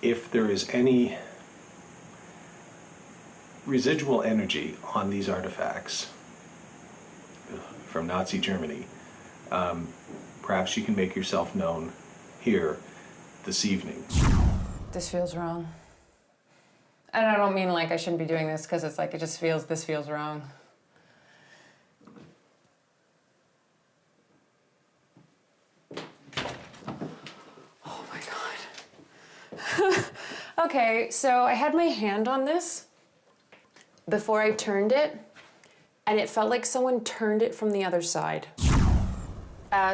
if there is any residual energy on these artifacts from Nazi Germany, perhaps you can make yourself known here this evening. This feels wrong. And I don't mean like I shouldn't be doing this, because it's like this feels wrong. Oh my God. Okay, so I had my hand on this before I turned it, and it felt like someone turned it from the other side.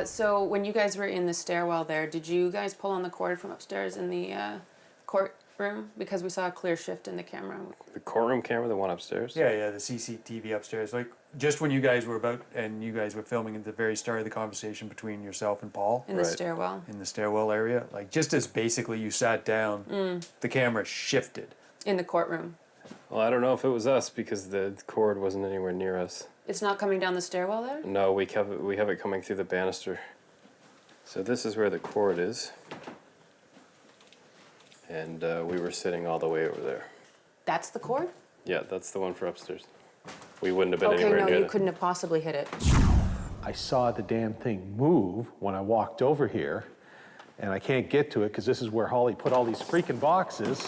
So when you guys were in the stairwell there, did you guys pull on the cord from upstairs in the courtroom? Because we saw a clear shift in the camera. The courtroom camera, the one upstairs? Yeah, the CCTV upstairs. Like, just when you guys were filming at the very start of the conversation between yourself and Paul. In the stairwell. In the stairwell area. Like, just as basically you sat down, the camera shifted. In the courtroom. Well, I don't know if it was us, because the cord wasn't anywhere near us. It's not coming down the stairwell there? No, we have it coming through the banister. So this is where the cord is. And we were sitting all the way over there. That's the cord? Yeah, that's the one for upstairs. We wouldn't have been anywhere near Okay, no, you that. couldn't have possibly hit it. I saw the damn thing move when I walked over here, and I can't get to it because this is where Holly put all these freaking boxes,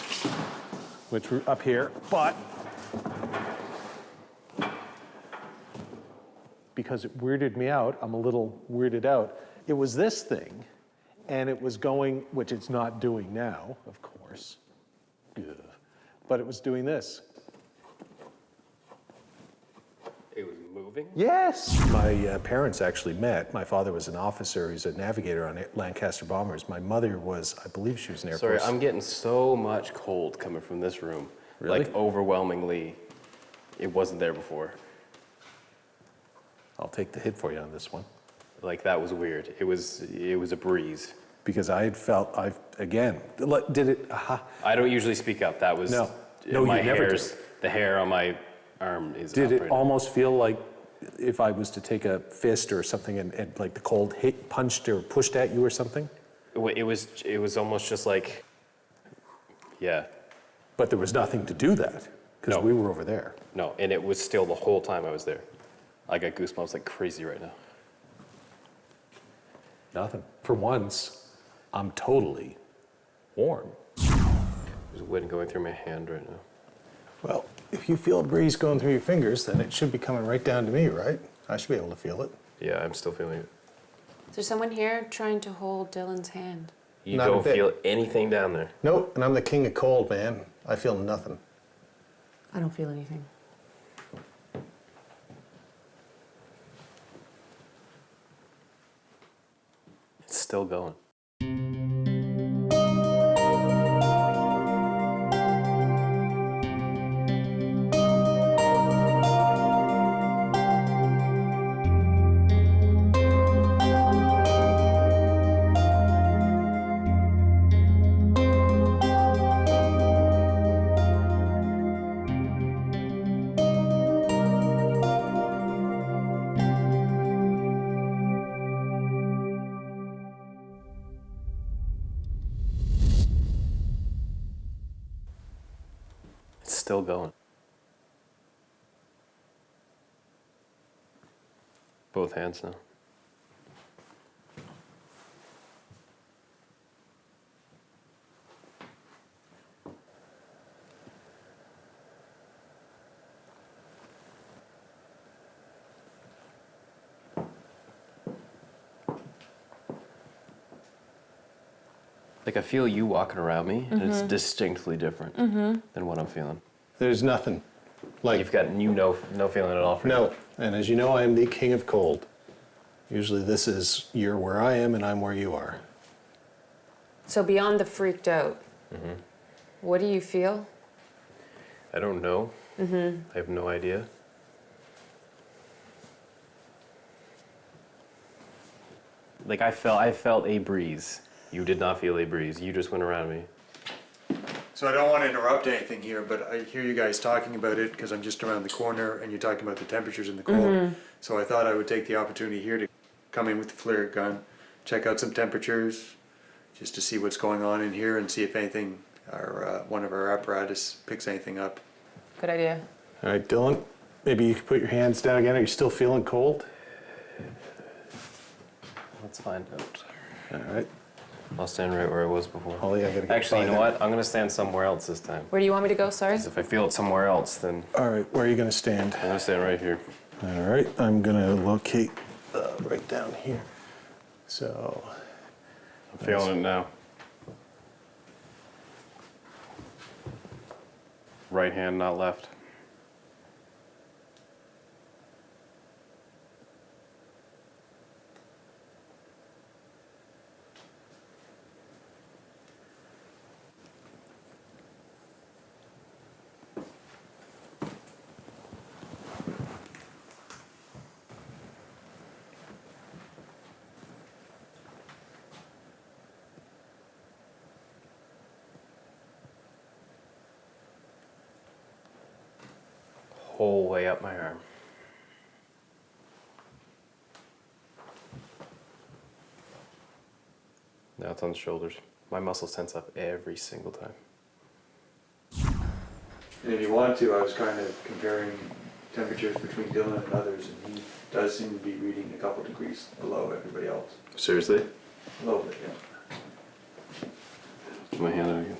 which were up here, but because it weirded me out, I'm a little weirded out. It was this thing, and it was going, which it's not doing now, of course, but it was doing this. It was moving? Yes. My parents actually met. My father was an officer. He's a navigator on Lancaster bombers. My mother was, I believe she was an Air Sorry, Force. I'm getting so much cold coming from this room. Really? Like, overwhelmingly, it wasn't there before. I'll take the hit for you on this one. Like, that was weird. It was a breeze. Because I had felt, again, did it, I don't usually speak up. That was... No, my you never do. The hair on my arm is Did up it right now. almost feel like if I was to take a fist or something and like the cold hit, punched or pushed at you or something? It was almost just like... Yeah. But there was nothing to do that, because No. we were over there. No, and it was still the whole time I was there. I got goosebumps like crazy right now. Nothing. For once, I'm totally warm. There's wind going through my hand right now. Well, if you feel a breeze going through your fingers, then it should be coming right down to me, right? I should be able to feel it. Yeah, I'm still feeling it. Is there someone here trying to hold Dylan's hand? You Not a don't bit. feel anything down there. Nope, and I'm the king of cold, man. I feel nothing. I don't feel anything. It's still going. It's still going. Both hands now. Like, I feel you walking around me, and it's distinctly different than what I'm feeling. There's nothing. Like, You've got no feeling at all for you. no. And as you know, I am the king of cold. Usually this is, you're where I am and I'm where you are. So beyond the freaked out, what do you feel? I don't know. I have no idea. Like, I felt a breeze. You did not feel a breeze. You just went around me. So I don't want to interrupt anything here, but I hear you guys talking about it because I'm just around the corner and you're talking about the temperatures in the cold. So I thought I would take the opportunity here to come in with the flare gun, check out some temperatures, just to see what's going on in here and see if anything our one of our apparatus picks anything up. Good idea. All right, Dylan, maybe you can put your hands down again. Are you still feeling cold? Let's find out. All right. I'll stand right where I was before. Holly, I gotta get Actually, you know by what? I'm gonna stand somewhere else this time. Where do you want me to go? Sorry. 'Cause if I feel it somewhere else, then there. All right, where are you gonna stand? I'm gonna stand right here. All right, I'm gonna locate right down here. So, I'm feeling it now. Right hand, not left. Whole way up my arm. Now it's on the shoulders. My muscles tense up every single time. And if you want to, I was kind of comparing temperatures between Dylan and others, and he does seem to be reading a couple degrees below everybody else. Seriously? A little bit, yeah. Put my hand out again.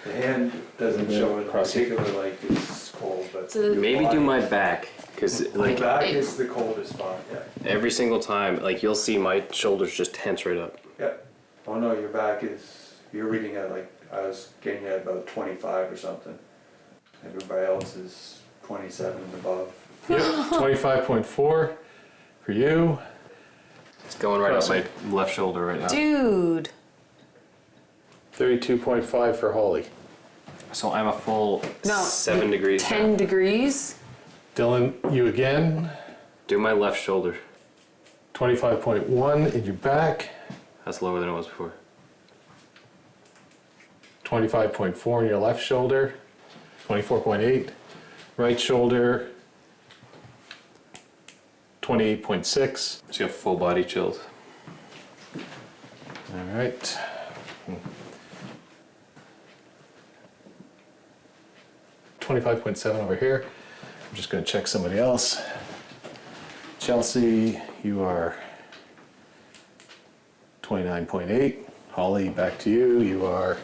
The hand doesn't Yeah, show it cross it. particular like it's cold, but So Maybe do my back, because the like back is the coldest spot. Yeah. every single time, like you'll see my shoulders just tense right up. Yeah. Oh no, your back is. You're reading at like I was getting at about 25 or something. Everybody else is 27 and above. yep, 25.4 for you. It's going right up my left shoulder right now. Dude. 32.5 for Holly. So I'm a full No. 7 degrees. 10 now. degrees. Dylan, you again. Do my left shoulder. 25.1 in your back. That's lower than it was before. 25.4 in your left shoulder. 24.8. Right shoulder. 28.6. So you have full body chills. All right. 25.7 over here. I'm just going to check somebody else. Chelsea, you are 29.8. Holly, back to you. You are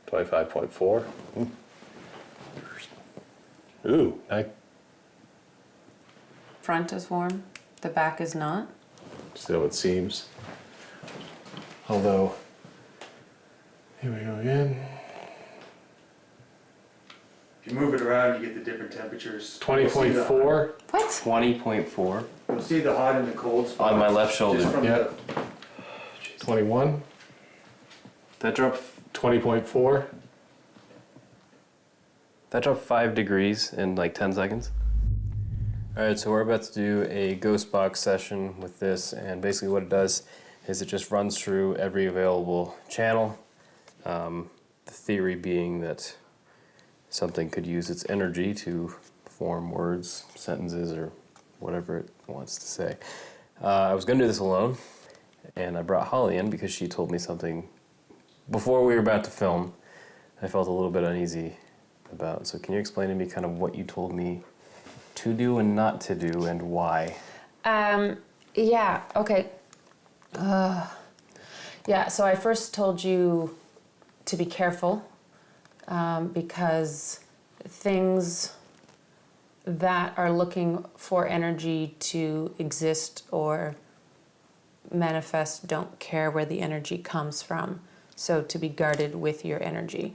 25.4. Ooh, Front is warm. The back is not. so it seems. Although, here we go again. If you move it around, you get the different temperatures. 20.4. What? 20.4 You'll see the hot and the cold spot. on my left shoulder. Just from Yeah. the, 21. That dropped 20.4. 5 degrees in like 10 seconds. All right, so we're about to do a ghost box session with this, and basically what it does is it just runs through every available channel. The theory being that something could use its energy to form words, sentences, or whatever it wants to say. I was going to do this alone, and I brought Holly in because she told me something before we were about to film I felt a little bit uneasy about. So can you explain to me kind of what you told me to do and not to do and why? Yeah, okay. Yeah, so I first told you to be careful because things that are looking for energy to exist or manifest don't care where the energy comes from. So to be guarded with your energy.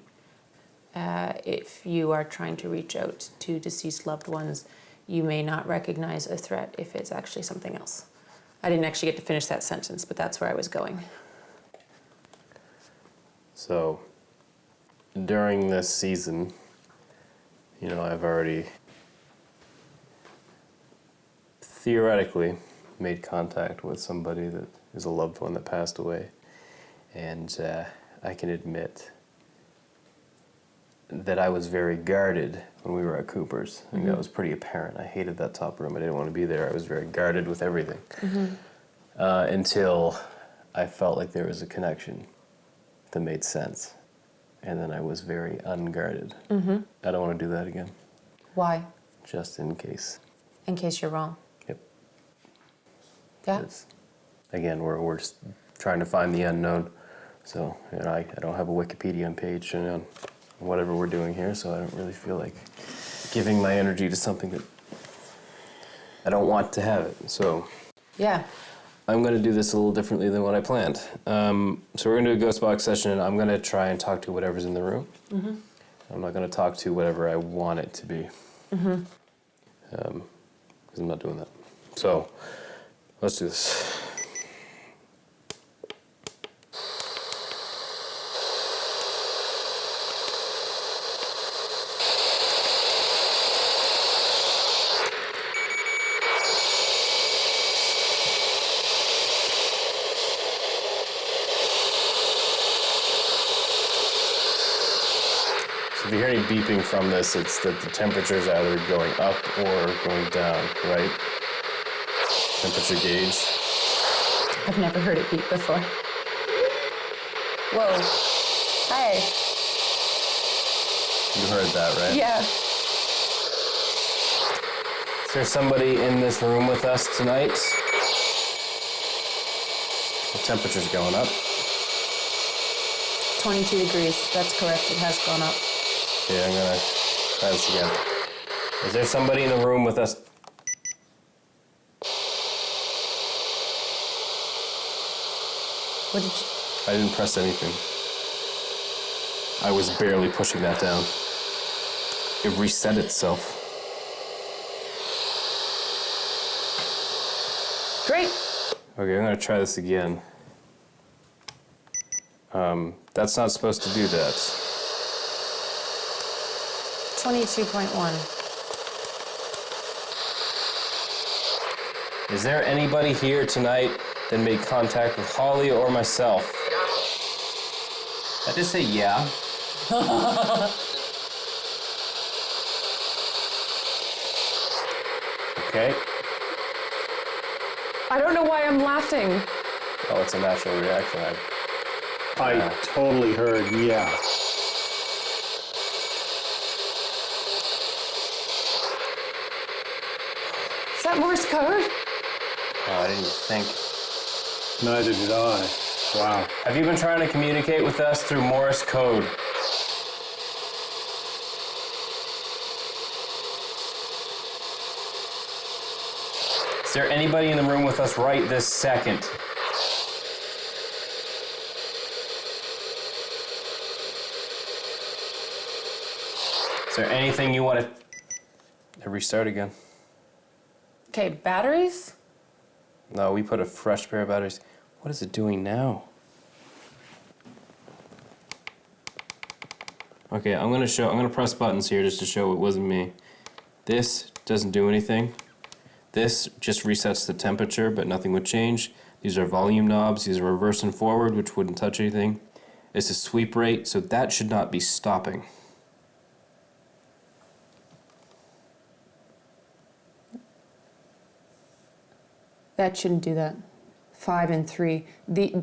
If you are trying to reach out to deceased loved ones, you may not recognize a threat if it's actually something else. I didn't actually get to finish that sentence, but that's where I was going. So during this season, you know, I've already theoretically made contact with somebody that is a loved one that passed away. And I can admit that I was very guarded when we were at Cooper's. I think that was pretty apparent. I hated that top room. I didn't want to be there. I was very guarded with everything. Until I felt like there was a connection that made sense. And then I was very unguarded. I don't want to do that again, Why? just in case. In case you're wrong. Yep. Yeah? 'Cause, again, we're just trying to find the unknown. So, I don't have a Wikipedia page on whatever we're doing here, so I don't really feel like giving my energy to something that I don't want to have it. So Yeah. I'm going to do this a little differently than what I planned. So we're going to do a ghost box session, and I'm going to try and talk to whatever's in the room. I'm not going to talk to whatever I want it to be. Because I'm not doing that. So let's do this. So if you hear any beeping from this, it's that the temperature is either going up or going down, right? Temperature gauge. I've never heard it beep before. Whoa. Hi. You heard that, right? Yeah. Is there somebody in this room with us tonight? The temperature's going up. 22 degrees. That's correct. It has gone up. Okay, I'm gonna try this again. Is there somebody in the room with us? What did you... I didn't press anything. I was barely pushing that down. It reset itself. Great. Okay, I'm gonna try this again. That's not supposed to do that. 22.1. Is there anybody here tonight that made contact with Holly or myself? I just say yeah. Okay. I don't know why I'm laughing. Oh, it's a natural reaction. I totally heard, yeah. Is that Morse code? Oh, I didn't think. Neither did I. Wow. Have you been trying to communicate with us through Morse code? Is there anybody in the room with us right this second? Is there anything you want to restart again? Okay, batteries? No, we put a fresh pair of batteries. What is it doing now? Okay, I'm gonna press buttons here just to show it wasn't me. This doesn't do anything. This just resets the temperature, but nothing would change. These are volume knobs. These are reverse and forward, which wouldn't touch anything. This is sweep rate, so that should not be stopping. That shouldn't do that. 5 and 3.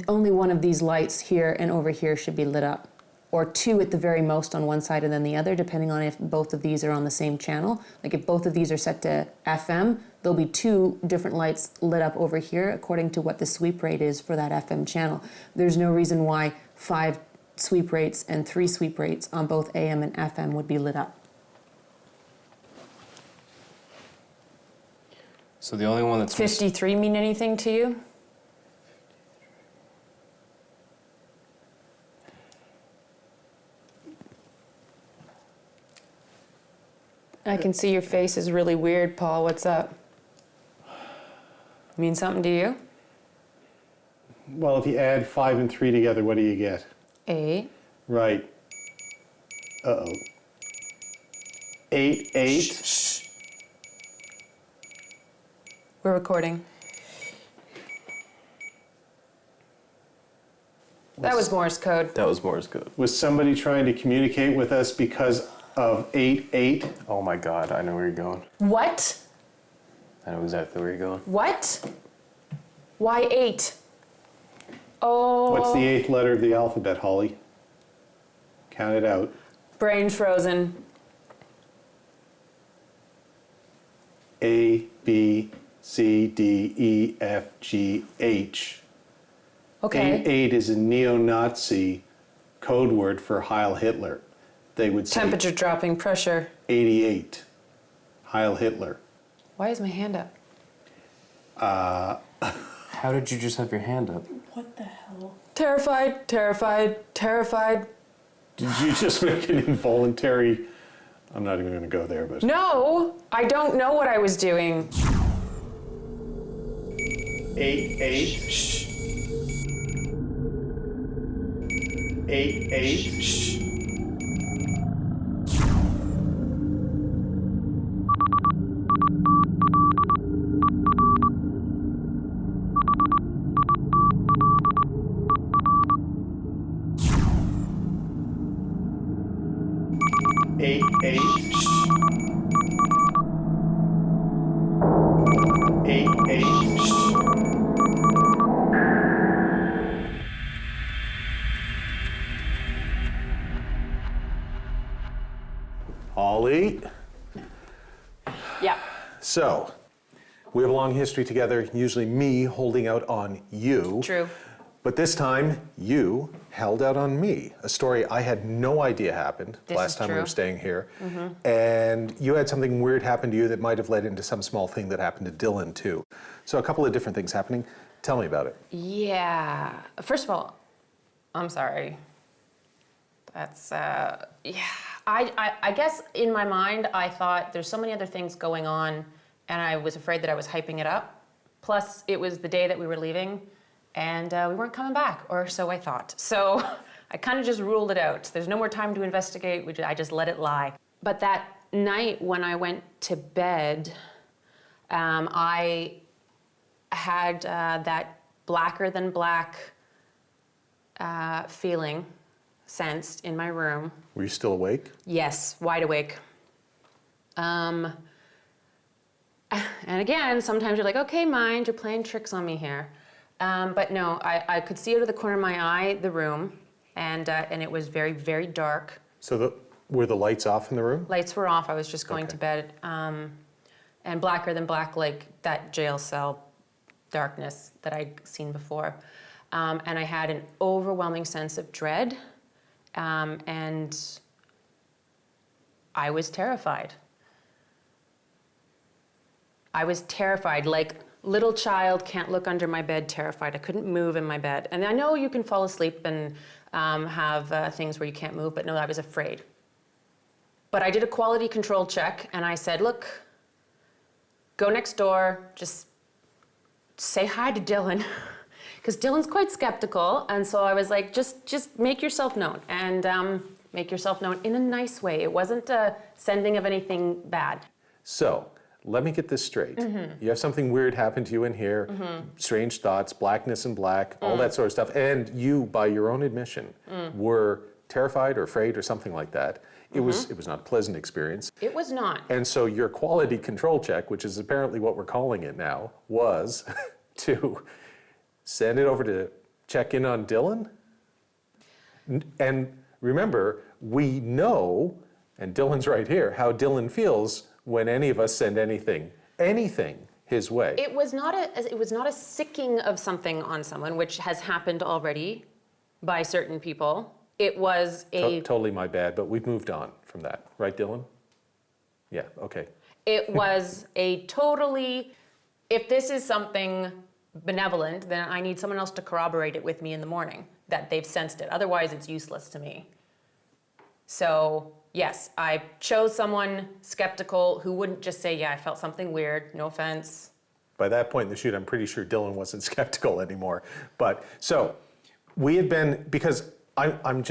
Only one of these lights here and over here should be lit up. Or 2 at the very most on one side and then the other, depending on if both of these are on the same channel. Like if both of these are set to FM, there'll be 2 different lights lit up over here according to what the sweep rate is for that FM channel. There's no reason why 5 sweep rates and 3 sweep rates on both AM and FM would be lit up. So the only one that's 53 mean anything to you? I can see your face is really weird, Paul. What's up? Mean something to you? Well, if you add 5 and 3 together, what do you get? 8. Right. Uh-oh. 8, 8. Shh. We're recording. That was Morse code. That was Morse code. Was somebody trying to communicate with us because of 8, 8? Oh my god, I know where you're going. What? I know exactly where you're going. What? Why 8? Oh. What's the 8th letter of the alphabet, Holly? Count it out. Brain frozen. A, B, C, D, E, F, G, H. Okay. 8 is a neo-Nazi code word for Heil Hitler. They would say Temperature dropping, pressure. 88. Heil Hitler. Why is my hand up? How did you just have your hand up? What the hell? Terrified, terrified, terrified. Did you just make an involuntary... I'm not even going to go there, but... No, I don't know what I was doing. 8, 8. 8, 8. Eight, eight. 8, 8. Holly. Yeah. So, we have a long history together, usually me holding out on you. True. But this time, you held out on me. A story I had no idea happened This last is time we true. were staying here. And you had something weird happen to you that might have led into some small thing that happened to Dylan too. So a couple of different things happening. Tell me about it. Yeah. First of all, I'm sorry. That's, yeah. I guess in my mind, I thought there's so many other things going on, and I was afraid that I was hyping it up. Plus, it was the day that we were leaving, and we weren't coming back, or so I thought. So I kind of just ruled it out. There's no more time to investigate. I just let it lie. But that night when I went to bed, I had that blacker than black feeling sensed in my room. Were you still awake? Yes, wide awake. And again, sometimes you're like, okay, mind, you're playing tricks on me here. But no, I could see out of the corner of my eye the room, and it was very, very dark. So were the lights off in the room? Lights were off. I was just going Okay. to bed. And blacker than black, like that jail cell darkness that I'd seen before. And I had an overwhelming sense of dread. And I was terrified. I was terrified, like little child can't look under my bed, terrified. I couldn't move in my bed. And I know you can fall asleep and have things where you can't move, but no, I was afraid. But I did a quality control check, and I said, look, go next door, just say hi to Dylan. Because Dylan's quite skeptical, and so I was like, just make yourself known, and make yourself known in a nice way. It wasn't a sending of anything bad. So, let me get this straight. You have something weird happen to you in here, strange thoughts, blackness and black, all that sort of stuff, and you, by your own admission, were terrified or afraid or something like that. It was not a pleasant experience. It was not. And so your quality control check, which is apparently what we're calling it now, was to send it over to check in on Dylan. And remember, we know, and Dylan's right here, how Dylan feels when any of us send anything his way. It was not a sicking of something on someone, which has happened already by certain people. It was a Totally my bad, but we've moved on from that. Right, Dylan? Yeah, okay. It was a totally, if this is something benevolent, then I need someone else to corroborate it with me in the morning, that they've sensed it. Otherwise, it's useless to me. So, yes, I chose someone skeptical who wouldn't just say, yeah, I felt something weird, no offense. By that point in the shoot, I'm pretty sure Dylan wasn't skeptical anymore. But, so, we had been, because I'm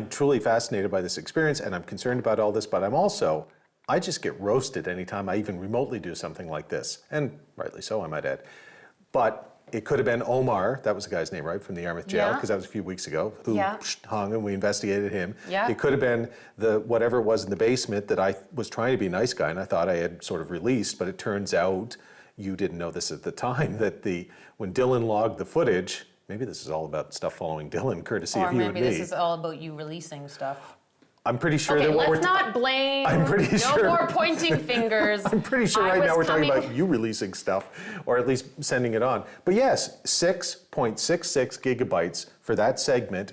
truly fascinated by this experience, and I'm concerned about all this, but I just get roasted anytime I even remotely do something like this. And rightly so, I might add. But it could have been Omar, that was the guy's name, right, from the Yarmouth jail, Yeah. because that was a few weeks ago, who Yeah. hung and we investigated him. Yeah. It could have been whatever it was in the basement that I was trying to be a nice guy and I thought I had sort of released, but it turns out, you didn't know this at the time, that when Dylan logged the footage, maybe this is all about stuff following Dylan, courtesy Or of you and maybe me. this is all about you releasing stuff. I'm pretty sure Okay, that what let's we're not blame. I'm pretty no sure- more pointing fingers. I'm pretty sure I right now was we're talking coming- about you releasing stuff, or at least sending it on. But yes, 6.66 gigabytes for that segment.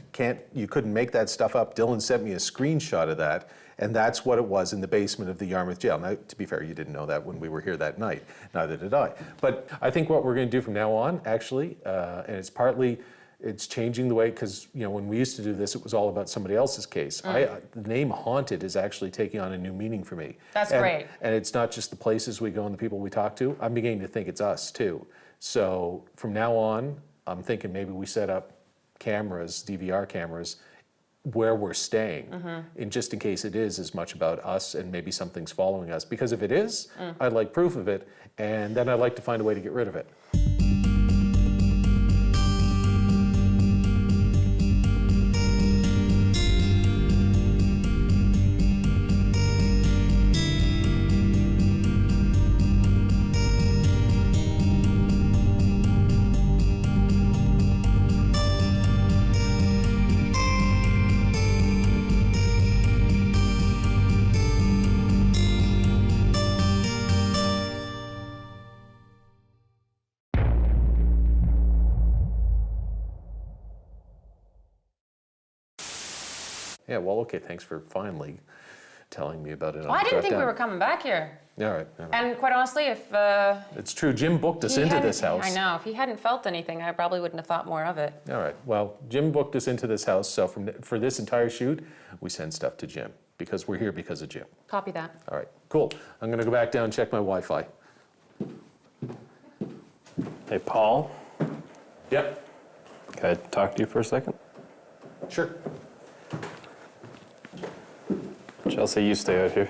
You couldn't make that stuff up. Dylan sent me a screenshot of that, and that's what it was in the basement of the Yarmouth jail. Now, to be fair, you didn't know that when we were here that night. Neither did I. But I think what we're going to do from now on, actually, and it's partly. It's changing the way, because when we used to do this, it was all about somebody else's case. The name haunted is actually taking on a new meaning for me. That's And- great. And it's not just the places we go and the people we talk to. I'm beginning to think it's us too. So from now on, I'm thinking maybe we set up cameras, DVR cameras, where we're staying, and just in case it is as much about us and maybe something's following us. Because if it is, I'd like proof of it, and then I'd like to find a way to get rid of it. Yeah, well, okay, thanks for finally telling me about it. Well, I didn't think we were coming back here. All right. All right. And quite honestly, if It's true, Jim booked us he into hadn't- this house. I know, if he hadn't felt anything, I probably wouldn't have thought more of it. All right, well, Jim booked us into this house, so for this entire shoot, we send stuff to Jim, because we're here because of Jim. Copy that. All right, cool. I'm gonna go back down and check my Wi-Fi. Hey, Paul, Yep. can I talk to you for a second? Sure. Chelsea, you stay out here.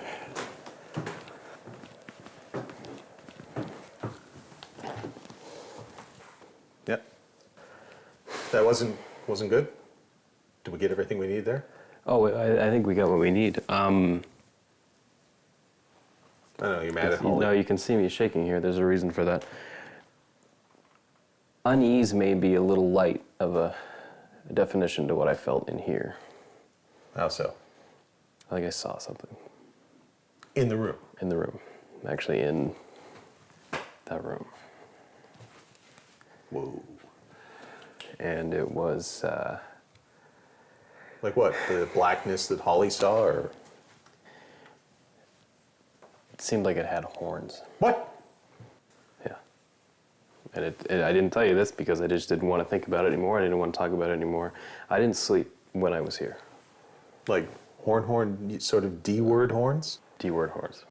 Yep. That wasn't good? Did we get everything we need there? Oh, I think we got what we need. I know, you're mad at Holly. No, you can see me shaking here. There's a reason for that. Unease may be a little light of a definition to what I felt in here. How so? I think I saw something In the room. in the room. Actually, in that room. Whoa. And it was, Like what, the blackness that Holly saw, or? it seemed like it had horns. What? Yeah. And I didn't tell you this because I just didn't want to think about it anymore. I didn't want to talk about it anymore. I didn't sleep when I was here. Like horn, sort of D-word horns? D-word horns.